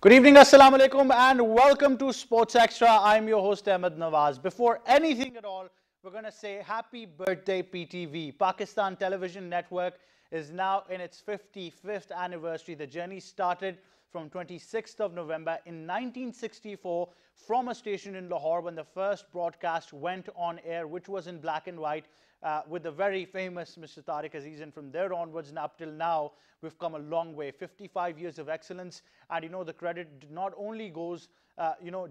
Good evening, Assalamu alaikum, and welcome to Sports Extra. I'm your host, Ahmed Nawaz. Before anything at all, we're going to say happy birthday, PTV. Pakistan Television Network is now in its 55th anniversary. The journey started from 26th of November in 1964 from a station in Lahore when the first broadcast went on air, which was in black and white. With the very famous Mr. Tariq Aziz, and from there onwards and up till now, we've come a long way. 55 years of excellence, and the credit not only goes,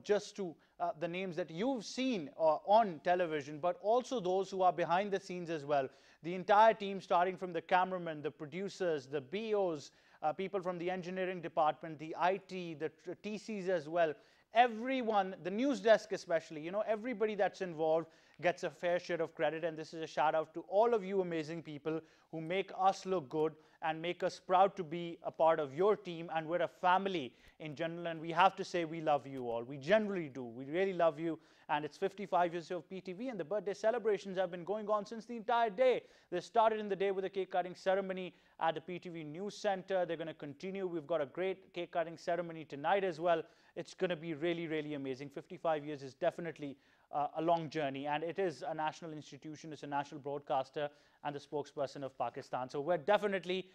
just to the names that you've seen on television, but also those who are behind the scenes as well. The entire team, starting from the cameramen, the producers, the BOs, people from the engineering department, the IT, the TCs as well. Everyone, the news desk especially, everybody that's involved gets a fair share of credit, and this is a shout out to all of you amazing people who make us look good and make us proud to be a part of your team, and we're a family in general, and we have to say we love you all. We generally do. We really love you, and it's 55 years of PTV, and the birthday celebrations have been going on since the entire day. They started in the day with a cake cutting ceremony at the PTV News Center. They're going to continue. We've got a great cake cutting ceremony tonight as well. It's going to be really, really amazing. 55 years is definitely a long journey, and it is a national institution. It's a national broadcaster and the spokesperson of Pakistan. So we're definitely,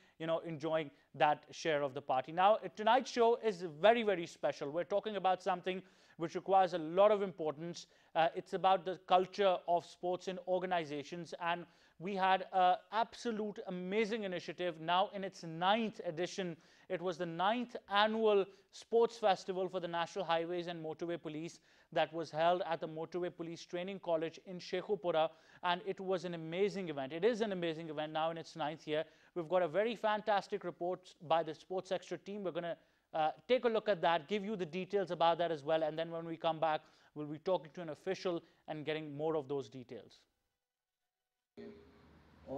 enjoying that share of the party. Now, tonight's show is very, very special. We're talking about something which requires a lot of importance. It's about the culture of sports in organizations, and we had an absolute amazing initiative now in its 9th edition. It was the 9th annual sports festival for the National Highways and Motorway Police that was held at the Motorway Police Training College in Sheikhupura, and it was an amazing event. It is an amazing event now in its 9th year. We've got a very fantastic report by the Sports Extra team. We're going to take a look at that, give you the details about that as well, and then when we come back, we'll be talking to an official and getting more of those details.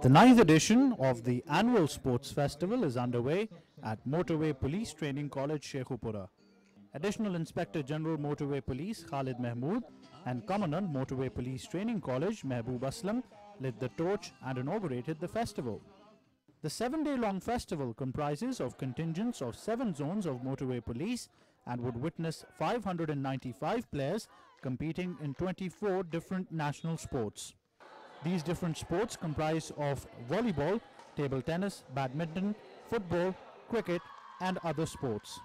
The 9th edition of the annual sports festival is underway at Motorway Police Training College, Sheikhupura. Additional Inspector General Motorway Police Khalid Mahmood and Commandant Motorway Police Training College Mehboob Aslam lit the torch and inaugurated the festival. The 7-day-long festival comprises of contingents of 7 zones of Motorway Police and would witness 595 players competing in 24 different national sports. These different sports comprise of volleyball, table tennis, badminton, football, cricket and other sports.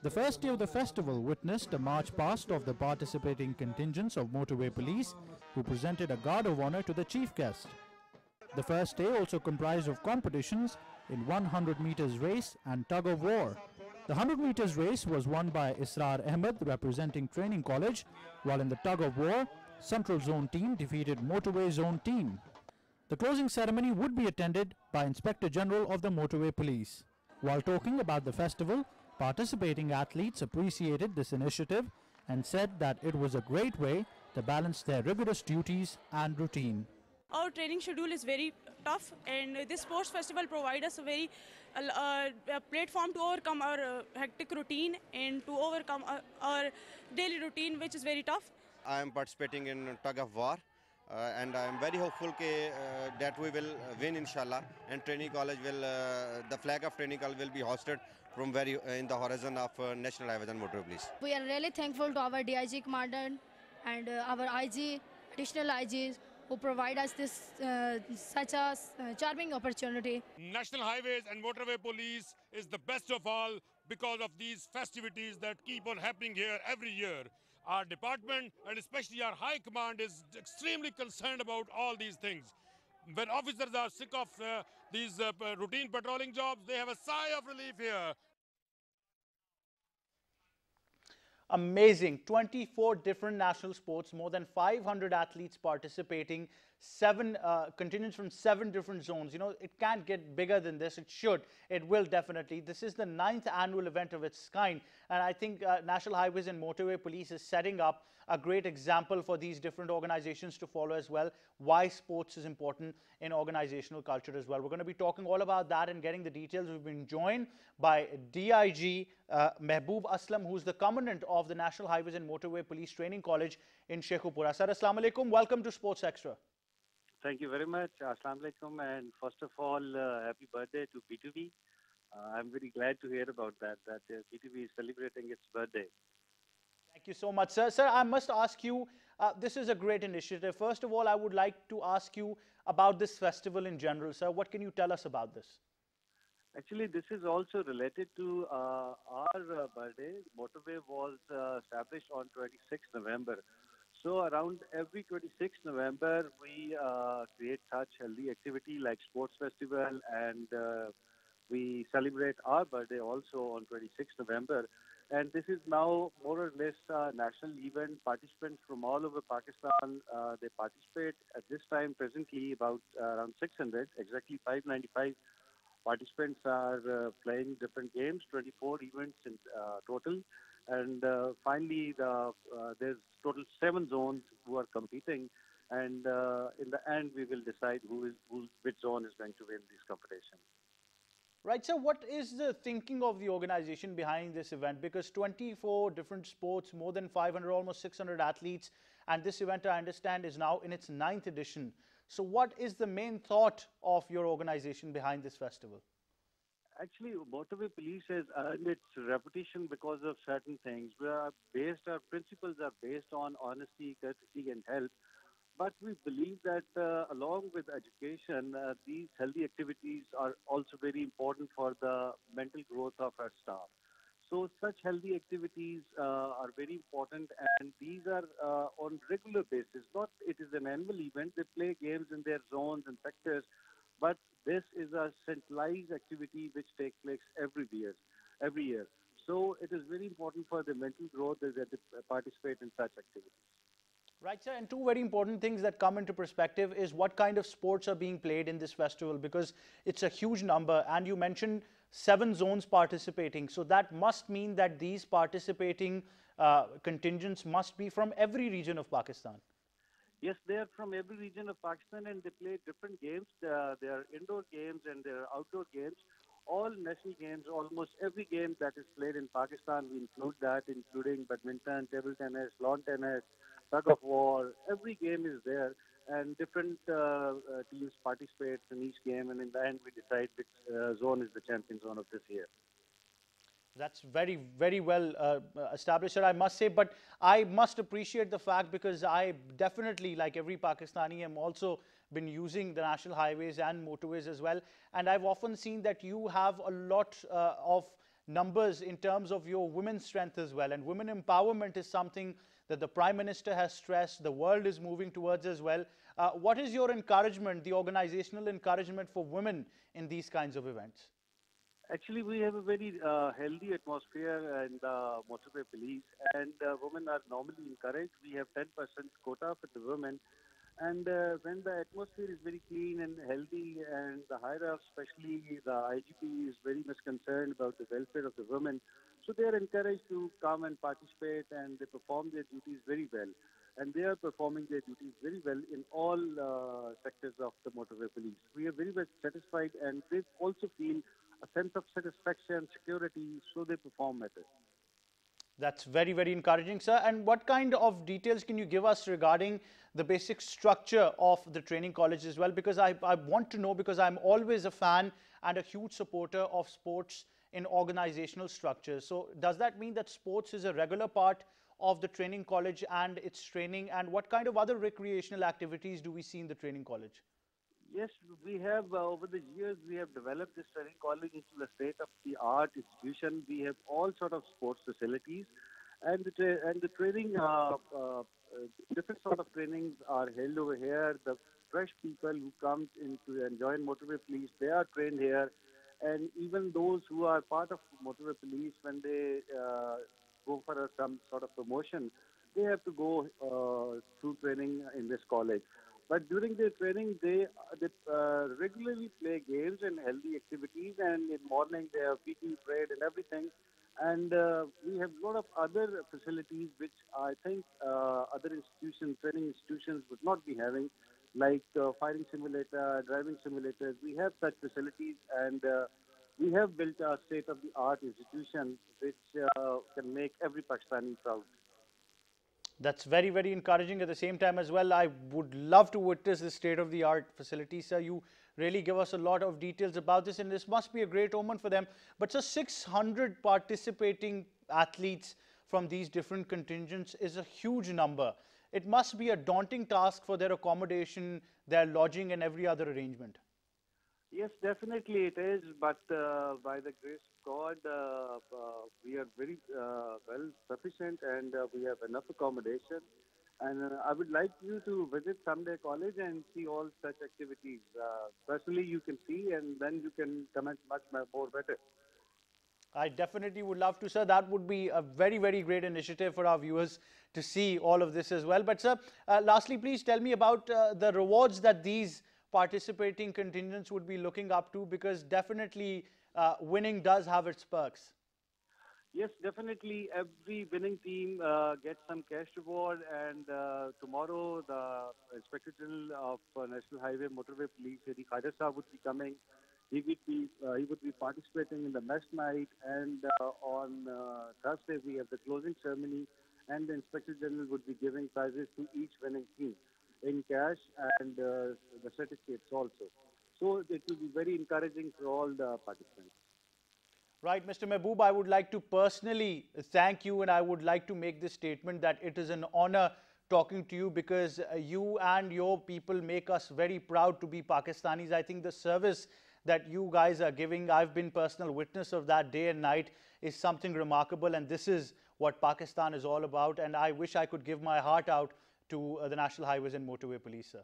The first day of the festival witnessed a march past of the participating contingents of Motorway Police, who presented a guard of honor to the chief guest. The first day also comprised of competitions in 100 meters race and tug of war. The 100 meters race was won by Israr Ahmed representing Training College, while in the tug of war, Central Zone team defeated Motorway Zone team. The closing ceremony would be attended by Inspector General of the Motorway Police. While talking about the festival, participating athletes appreciated this initiative and said that it was a great way to balance their rigorous duties and routine. Our training schedule is very tough, and this sports festival provides us a very a platform to overcome our hectic routine and to overcome our daily routine, which is very tough. I am participating in tug of war, and I am very hopeful that we will win, inshallah. And Training College will, the flag of Training College will be hosted from in the horizon of National Highways and Motorway Police. We are really thankful to our DIG Commandant and our IG, additional IGs, who provide us this such a charming opportunity. National Highways and Motorway Police is the best of all because of these festivities that keep on happening here every year. Our department and especially our high command is extremely concerned about all these things. When officers are sick of these routine patrolling jobs, they have a sigh of relief here. Amazing. 24 different national sports, more than 500 athletes participating, 7 contingents from 7 different zones. It can't get bigger than this. It should. It will definitely. This is the 9th annual event of its kind, and I think National Highways and Motorway Police is setting up a great example for these different organizations to follow as well, why sports is important in organizational culture as well. We're going to be talking all about that and getting the details. We've been joined by DIG Mehboob Aslam, who's the Commandant of the National Highways and Motorway Police Training College in Sheikhupura. Sir, Assalamu alaikum. Welcome to Sports Extra. Thank you very much. Assalamu alaikum. And first of all, happy birthday to PTV. I'm very glad to hear about that PTV is celebrating its birthday. Thank you so much, sir. Sir, I must ask you, this is a great initiative. First of all, I would like to ask you about this festival in general, sir. What can you tell us about this? Actually, this is also related to our birthday. Motorway was established on 26th November. So around every 26th November, we create such healthy activity like sports festival, and we celebrate our birthday also on 26th November. And this is now more or less a national event. Participants from all over Pakistan, they participate at this time presently about around 600, exactly 595 participants are playing different games, 24 events in total. And finally, there's total 7 zones who are competing. And in the end, we will decide which zone is going to win this competition. Right, so what is the thinking of the organization behind this event? Because 24 different sports, more than 500, almost 600 athletes, and this event, I understand, is now in its 9th edition. So what is the main thought of your organization behind this festival? Actually, Motorway Police has earned its reputation because of certain things. Our principles are based on honesty, courtesy, and help. But we believe that along with education, these healthy activities are also very important for the mental growth of our staff. So such healthy activities are very important, and these are on regular basis. Not it is an annual event. They play games in their zones and sectors, but this is a centralized activity which takes place every year. Every year. So it is very important for the mental growth that they participate in such activities. Right, sir. And two very important things that come into perspective is what kind of sports are being played in this festival, because it's a huge number. And you mentioned 7 zones participating. So that must mean that these participating contingents must be from every region of Pakistan. Yes, they are from every region of Pakistan and they play different games. There are indoor games and there are outdoor games. All national games, almost every game that is played in Pakistan, we include that, including badminton, table tennis, lawn tennis, tug of war. Every game is there, and different teams participate in each game. And in the end, we decide which zone is the champion zone of this year. That's very, very well established, sir, I must say. But I must appreciate the fact, because I definitely, like every Pakistani, am also been using the national highways and motorways as well. And I've often seen that you have a lot of numbers in terms of your women's strength as well. And women empowerment is something that the Prime Minister has stressed, the world is moving towards as well. What is your encouragement, the organizational encouragement for women in these kinds of events? Actually, we have a very healthy atmosphere in the motorway police, and women are normally encouraged. We have 10% quota for the women, and when the atmosphere is very clean and healthy, and the higher ups, especially the IGP, is very much concerned about the welfare of the women, so they are encouraged to come and participate, and they perform their duties very well. And they are performing their duties very well in all sectors of the motorway police. We are very much satisfied, and they also feel a sense of satisfaction, security, so they perform better. That's very, very encouraging, sir. And what kind of details can you give us regarding the basic structure of the training college as well? Because I want to know, because I'm always a fan and a huge supporter of sports in organizational structures. So does that mean that sports is a regular part of the training college and its training? And what kind of other recreational activities do we see in the training college? Yes, we have over the years we have developed this training college into a state-of-the-art institution. We have all sort of sports facilities, and the training, different sort of trainings are held over here. The fresh people who come into and join Motorway Police, they are trained here, and even those who are part of Motorway Police, when they go for some sort of promotion, they have to go through training in this college. But during their training, they regularly play games and healthy activities. And in morning, they have PT, parade, and everything. And we have a lot of other facilities which I think other institutions, training institutions, would not be having, like firing simulator, driving simulators. We have such facilities, and we have built a state-of-the-art institution which can make every Pakistani proud. That's very, very encouraging. At the same time as well, I would love to witness the state-of-the-art facility, sir. You really give us a lot of details about this, and this must be a great omen for them. But so 600 participating athletes from these different contingents is a huge number. It must be a daunting task for their accommodation, their lodging and every other arrangement. Yes, definitely it is. But by the grace of God, we are very well sufficient, and we have enough accommodation. And I would like you to visit someday college and see all such activities. Personally, you can see, and then you can comment much more better. I definitely would love to, sir. That would be a very, very great initiative for our viewers to see all of this as well. But, sir, lastly, please tell me about the rewards that these participating contingents would be looking up to, because definitely winning does have its perks. Yes, definitely. Every winning team gets some cash reward, and tomorrow the Inspector General of National Highway Motorway Police, Sherazi Sahab, would be coming. He would be participating in the match night, and on Thursday we have the closing ceremony, and the Inspector General would be giving prizes to each winning team in cash and the certificates also. So it will be very encouraging for all the participants. Right, Mr. Mehboob, I would like to personally thank you, and I would like to make this statement that it is an honor talking to you, because you and your people make us very proud to be Pakistanis. I think the service that you guys are giving, I've been personal witness of that day and night, is something remarkable, and this is what Pakistan is all about. And I wish I could give my heart out to the National Highways and Motorway Police, sir.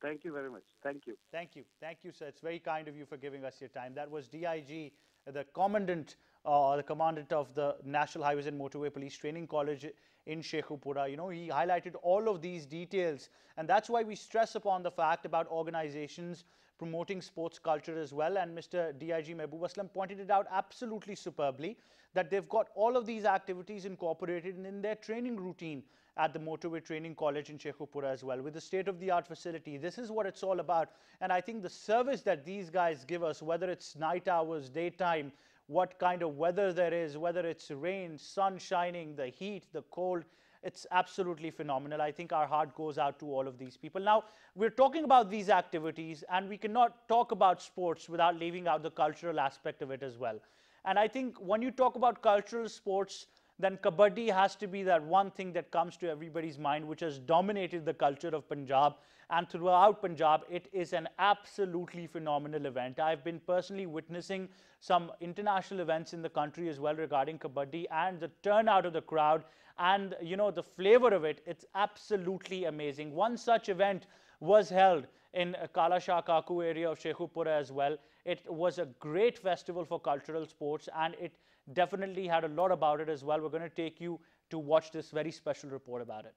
Thank you very much. Thank you. Thank you. Thank you, sir. It's very kind of you for giving us your time. That was DIG, the commandant of the National Highways and Motorway Police Training College in Sheikhupura. You know, he highlighted all of these details, and that's why we stress upon the fact about organizations promoting sports culture as well. And Mr. DIG Mehboob Aslam pointed it out absolutely superbly, that they've got all of these activities incorporated in their training routine at the Motorway Training College in Sheikhupura as well, with the state-of-the-art facility. This is what it's all about. And I think the service that these guys give us, whether it's night hours, daytime, what kind of weather there is, whether it's rain, sun shining, the heat, the cold, it's absolutely phenomenal. I think our heart goes out to all of these people. Now, we're talking about these activities, and we cannot talk about sports without leaving out the cultural aspect of it as well. And I think when you talk about cultural sports, then Kabaddi has to be that one thing that comes to everybody's mind, which has dominated the culture of Punjab. And throughout Punjab, it is an absolutely phenomenal event. I've been personally witnessing some international events in the country as well regarding Kabaddi, and the turnout of the crowd and, you know, the flavor of it, it's absolutely amazing. One such event was held in Kala Shah Kaku area of Sheikhupura as well. It was a great festival for cultural sports, and it definitely had a lot about it as well. We're going to take you to watch this very special report about it.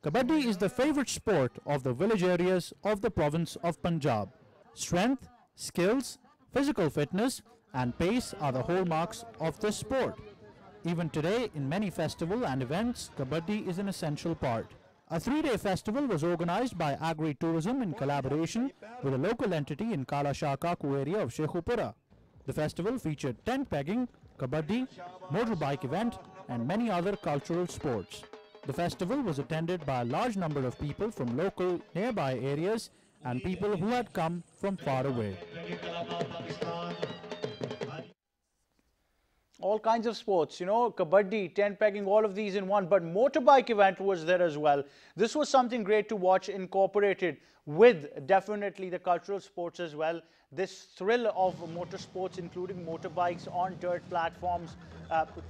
Kabaddi is the favorite sport of the village areas of the province of Punjab. Strength, skills, physical fitness and pace are the hallmarks of this sport. Even today, in many festivals and events, Kabaddi is an essential part. A 3-day festival was organized by Agri-Tourism in collaboration with a local entity in Kala Shah Kaku area of Sheikhupura. The festival featured tent pegging, Kabaddi, motorbike event and many other cultural sports. The festival was attended by a large number of people from local nearby areas and people who had come from far away. All kinds of sports, you know, Kabaddi, tent pegging, all of these in one, but motorbike event was there as well. This was something great to watch, incorporated with definitely the cultural sports as well. This thrill of motorsports, including motorbikes on dirt platforms,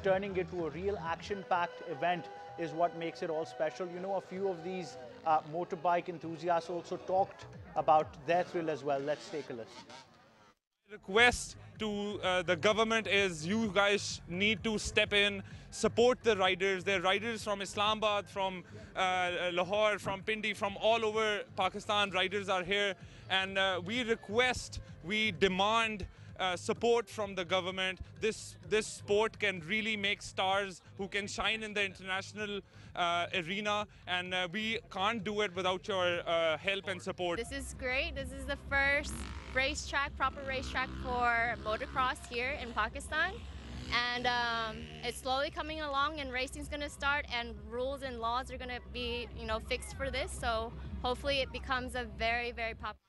turning it to a real action-packed event is what makes it all special. You know, a few of these motorbike enthusiasts also talked about their thrill as well. Let's take a listen. Request to the government is you guys need to step in, support the riders. They're riders from Islamabad, from Lahore, from Pindi, from all over Pakistan. Riders are here, and we demand support from the government. This sport can really make stars who can shine in the international arena, and we can't do it without your help and support. This is great. This is the first racetrack, proper racetrack for motocross here in Pakistan, and it's slowly coming along, and racing's going to start, and rules and laws are going to be, fixed for this. So hopefully it becomes a very, very popular.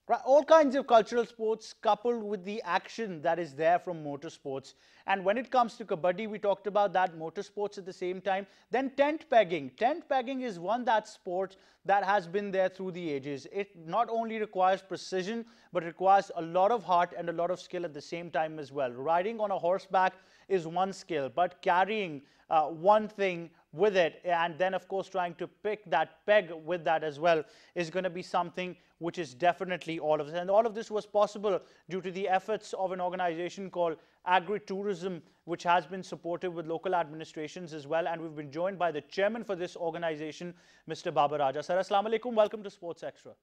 Right, all kinds of cultural sports coupled with the action that is there from motorsports. And when it comes to kabaddi, we talked about that, motorsports at the same time. Then tent pegging. Tent pegging is that sport that has been there through the ages. It not only requires precision, but it requires a lot of heart and a lot of skill at the same time as well. Riding on a horseback is one skill, but carrying one thing with it, and then of course trying to pick that peg with that as well, is going to be something which is definitely all of this. And all of this was possible due to the efforts of an organization called Agri-Tourism, which has been supportive with local administrations as well. And we've been joined by the chairman for this organization, Mr. Baba Raja. Sir, Assalamu Alaikum. Welcome to Sports Extra.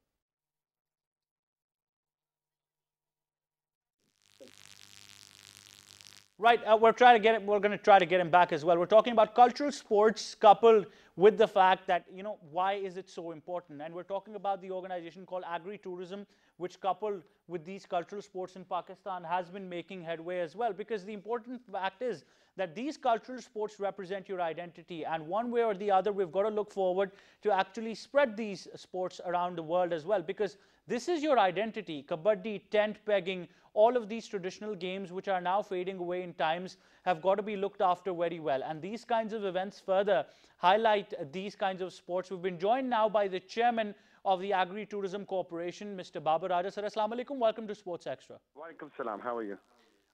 Right, we're going to try to get him back as well. We're talking about cultural sports coupled with the fact that, why is it so important? And we're talking about the organization called Agri-Tourism, which coupled with these cultural sports in Pakistan has been making headway as well. Because the important fact is that these cultural sports represent your identity. And one way or the other, we've got to look forward to actually spread these sports around the world as well. Because this is your identity. Kabaddi, tent pegging, all of these traditional games which are now fading away in times have got to be looked after very well. And these kinds of events further highlight these kinds of sports. We've been joined now by the chairman of the Agri-Tourism Corporation, Mr. Baba Raja. Sir, Assalamu Alaikum. Welcome to Sports Extra. Walaikum salam. How are you?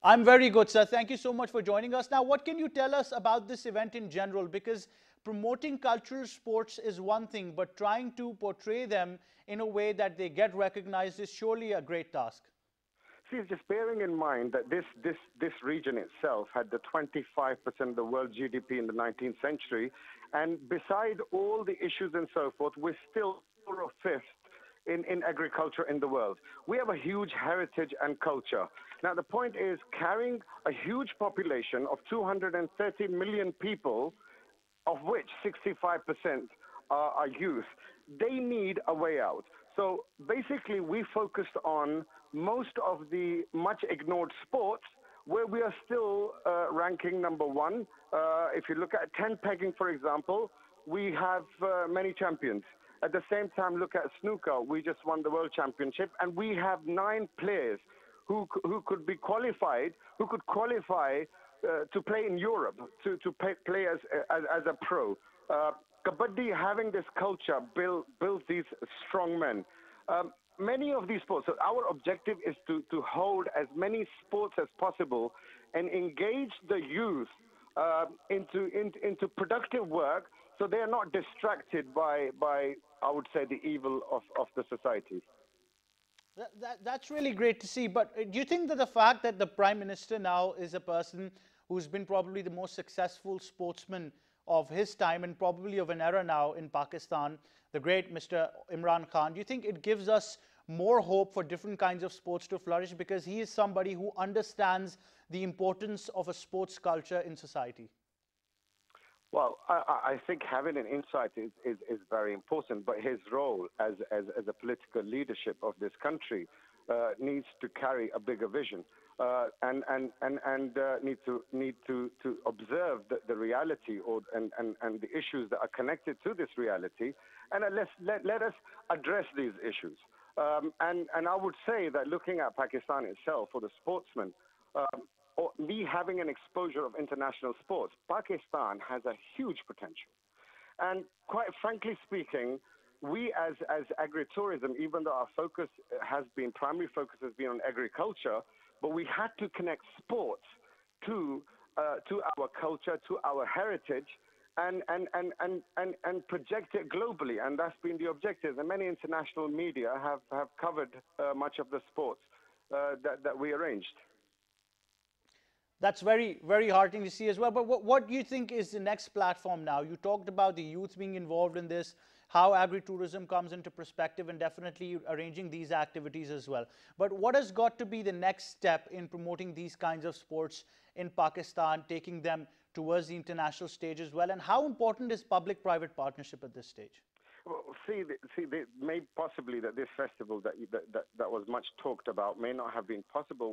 I'm very good, sir. Thank you so much for joining us. Now, what can you tell us about this event in general? Because promoting cultural sports is one thing, but trying to portray them in a way that they get recognized is surely a great task. See, just bearing in mind that this region itself had the 25% of the world GDP in the 19th century, and beside all the issues and so forth, we're still 4th or 5th in agriculture in the world. We have a huge heritage and culture. Now, the point is, carrying a huge population of 230 million people, of which 65% are youth, they need a way out. So basically, we focused on most of the much ignored sports where we are still ranking #1. If you look at tent pegging, for example, we have many champions. At the same time, look at snooker. We just won the world championship, and we have 9 players who could be qualified, who could qualify to play in Europe, to play as a pro. Kabaddi, having this culture, builds these strong men. Many of these sports, so our objective is to hold as many sports as possible and engage the youth into productive work, so they are not distracted by I would say, the evil of the society. That's really great to see. But do you think that the fact that the Prime Minister now is a person who's been probably the most successful sportsman of his time and probably of an era now in Pakistan, the great Mr. Imran Khan, do you think it gives us more hope for different kinds of sports to flourish, because he is somebody who understands the importance of a sports culture in society? Well, I think having an insight is very important, but his role as a political leadership of this country needs to carry a bigger vision and need to observe the reality and the issues that are connected to this reality, and let us address these issues. And I would say that looking at Pakistan itself, for the sportsmen, or me having an exposure of international sports, Pakistan has a huge potential. And quite frankly speaking, we as agri-tourism, even though our primary focus has been on agriculture, but we had to connect sports to our culture, to our heritage, and project it globally. And that's been the objective. And many international media have covered much of the sports that we arranged. That's very, very heartening to see as well. But what do you think is the next platform now? You talked about the youth being involved in this, how agri-tourism comes into perspective, and definitely arranging these activities as well. But what has got to be the next step in promoting these kinds of sports in Pakistan, taking them towards the international stage as well? And how important is public-private partnership at this stage? May possibly that this festival that was much talked about may not have been possible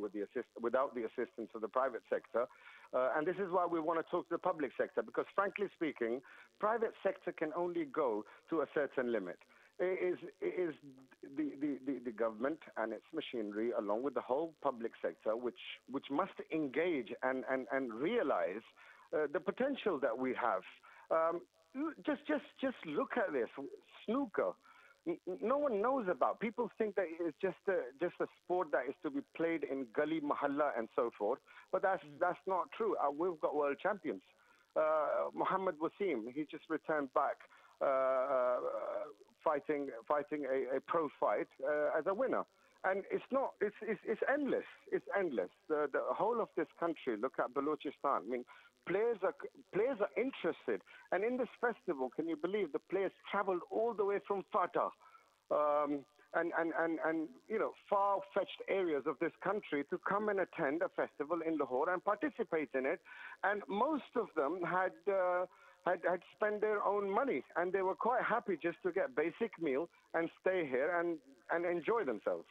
without the assistance of the private sector, and this is why we want to talk to the public sector, because frankly speaking, private sector can only go to a certain limit. It is the government and its machinery, along with the whole public sector, which must engage and realize the potential that we have. Just look at this snooker. No one knows about. People think that it's just a sport that is to be played in gully, mahalla, and so forth. But that's not true. We've got world champions. Mohammed Wasim, he just returned back, fighting a pro fight as a winner. And it's endless. It's endless. The whole of this country. Look at Balochistan. I mean, players are interested. And in this festival, can you believe the players traveled all the way from Fatah, and far-fetched areas of this country to come and attend a festival in Lahore and participate in it. And most of them had spent their own money, and they were quite happy just to get basic meal and stay here and enjoy themselves.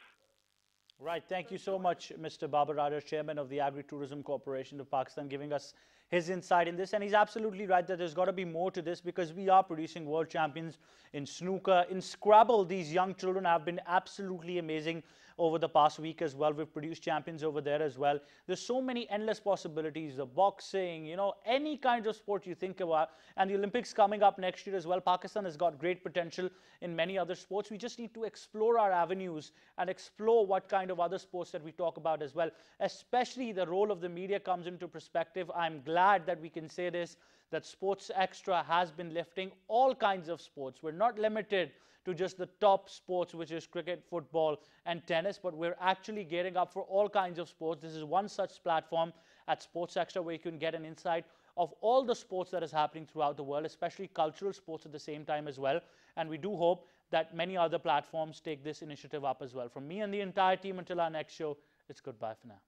Right. Thank you so much, Mr. Babar Radar, Chairman of the Agri-Tourism Corporation of Pakistan, giving us his insight in this. And he's absolutely right that there's got to be more to this, because we are producing world champions in snooker. In Scrabble, these young children have been absolutely amazing over the past week as well. We've produced champions over there as well. There's so many endless possibilities, the boxing, any kind of sport you think about. And the Olympics coming up next year as well. Pakistan has got great potential in many other sports. We just need to explore our avenues and explore what kind of other sports that we talk about as well. Especially the role of the media comes into perspective. I'm glad that we can say this, that Sports Extra has been lifting all kinds of sports. We're not limited to just the top sports, which is cricket, football, and tennis, but we're actually gearing up for all kinds of sports. This is one such platform at Sports Extra where you can get an insight of all the sports that is happening throughout the world, especially cultural sports at the same time as well. And we do hope that many other platforms take this initiative up as well. From me and the entire team, until our next show, it's goodbye for now.